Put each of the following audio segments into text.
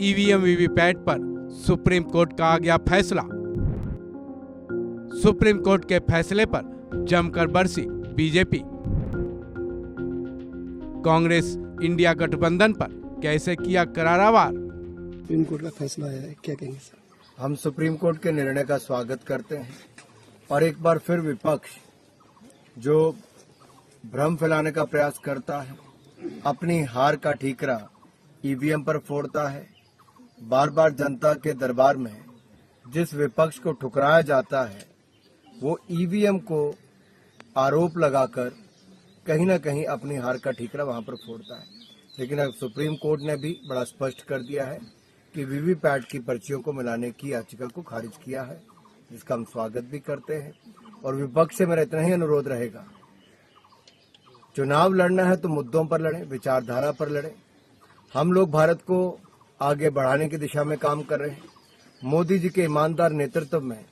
EVM VVPAT पर supreme court का आ गया फैसला। सुप्रीम कोर्ट के फैसले पर जमकर बरसी बीजेपी। कांग्रेस इंडिया गठबंधन पर कैसे किया करारा वार। सुप्रीम कोर्ट का फैसला आया है, क्या कहेंगे सर? हम सुप्रीम कोर्ट के निर्णय का स्वागत करते हैं और एक बार फिर विपक्ष जो भ्रम फैलाने का प्रयास करता है, अपनी हार का ठीकरा ईवीएम पर फोड़ता है। बार बार जनता के दरबार में जिस विपक्ष को ठुकराया जाता है वो ईवीएम को आरोप लगाकर कहीं ना कहीं अपनी हार का ठीकरा वहां पर फोड़ता है। लेकिन अब सुप्रीम कोर्ट ने भी बड़ा स्पष्ट कर दिया है कि वीवीपैट की पर्चियों को मिलाने की याचिका को खारिज किया है, जिसका हम स्वागत भी करते हैं। और विपक्ष से मेरा इतना ही अनुरोध रहेगा, चुनाव लड़ना है तो मुद्दों पर लड़ें, विचारधारा पर लड़ें। हम लोग भारत को आगे बढ़ाने की दिशा में काम कर रहे हैं। मोदी जी के ईमानदार नेतृत्व में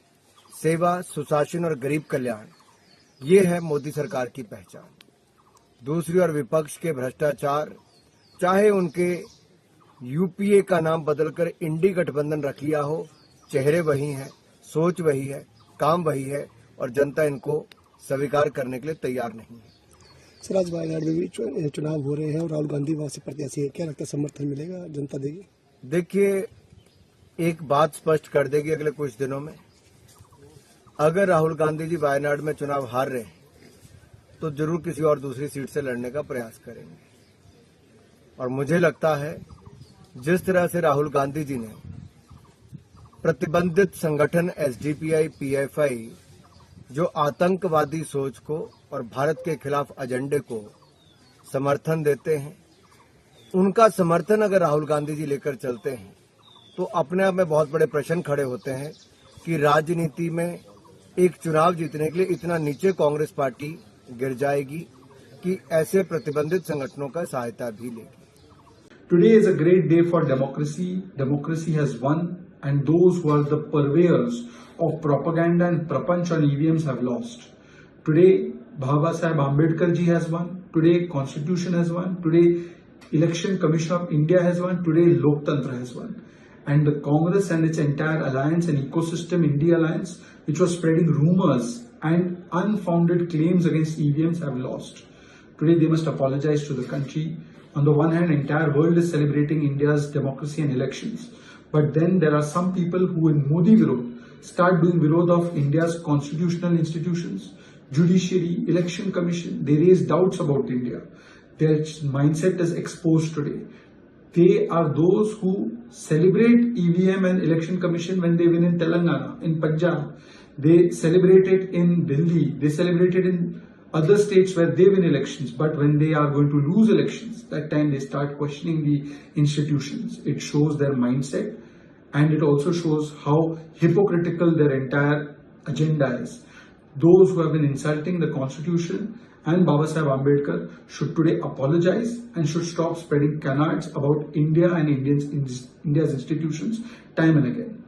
सेवा, सुशासन और गरीब कल्याण, ये है मोदी सरकार की पहचान। दूसरी ओर विपक्ष के भ्रष्टाचार, चाहे उनके यूपीए का नाम बदलकर इंडी गठबंधन रख लिया हो, चेहरे वही हैं, सोच वही है, काम वही है और जनता इनको स्वीकार करने के लिए तैयार नहीं है। सर, आज वायनाड में भी चुनाव हो रहे हैं और राहुल गांधी वहां से प्रत्याशी है, क्या लगता है समर्थन मिलेगा, जनता देगी? देखिए, एक बात स्पष्ट कर देगी अगले कुछ दिनों में, अगर राहुल गांधी जी वायनाड में चुनाव हार रहे हैं तो जरूर किसी और दूसरी सीट से लड़ने का प्रयास करेंगे। और मुझे लगता है जिस तरह से राहुल गांधी जी ने प्रतिबंधित संगठन एसडीपीआई, पीएफआई जो आतंकवादी सोच को और भारत के खिलाफ एजेंडे को समर्थन देते हैं, उनका समर्थन अगर राहुल गांधी जी लेकर चलते हैं तो अपने आप में बहुत बड़े प्रश्न खड़े होते हैं कि राजनीति में एक चुनाव जीतने के लिए इतना नीचे कांग्रेस पार्टी गिर जाएगी कि ऐसे प्रतिबंधित संगठनों का सहायता भी लेगी। Today is a great day for democracy. Democracy has won, and those who are the purveyors of propaganda and prapanch on EVMs have lost. Today, Baba Saheb Ambedkar ji has won. Today, Constitution has won. Today, Election Commission of India has won. Today, Loktantra has won. And the Congress and its entire alliance and ecosystem, India Alliance, which was spreading rumors and unfounded claims against EVMs, have lost. Today, they must apologize to the country. On the one hand, entire world is celebrating India's democracy and elections. But then there are some people who in Modi Virod start doing Virod of India's constitutional institutions, judiciary, election commission. They raise doubts about India. Their mindset is exposed today. They are those who celebrate EVM and election commission when they win in Telangana, in Punjab. They celebrate it in Delhi. They celebrate it in other states where they win elections. But when they are going to lose elections, that time they start questioning the institutions. It shows their mindset, and it also shows how hypocritical their entire agenda is. Those who have been insulting the Constitution and Baba Saheb Ambedkar should today apologize and should stop spreading canards about India and India's institutions time and again.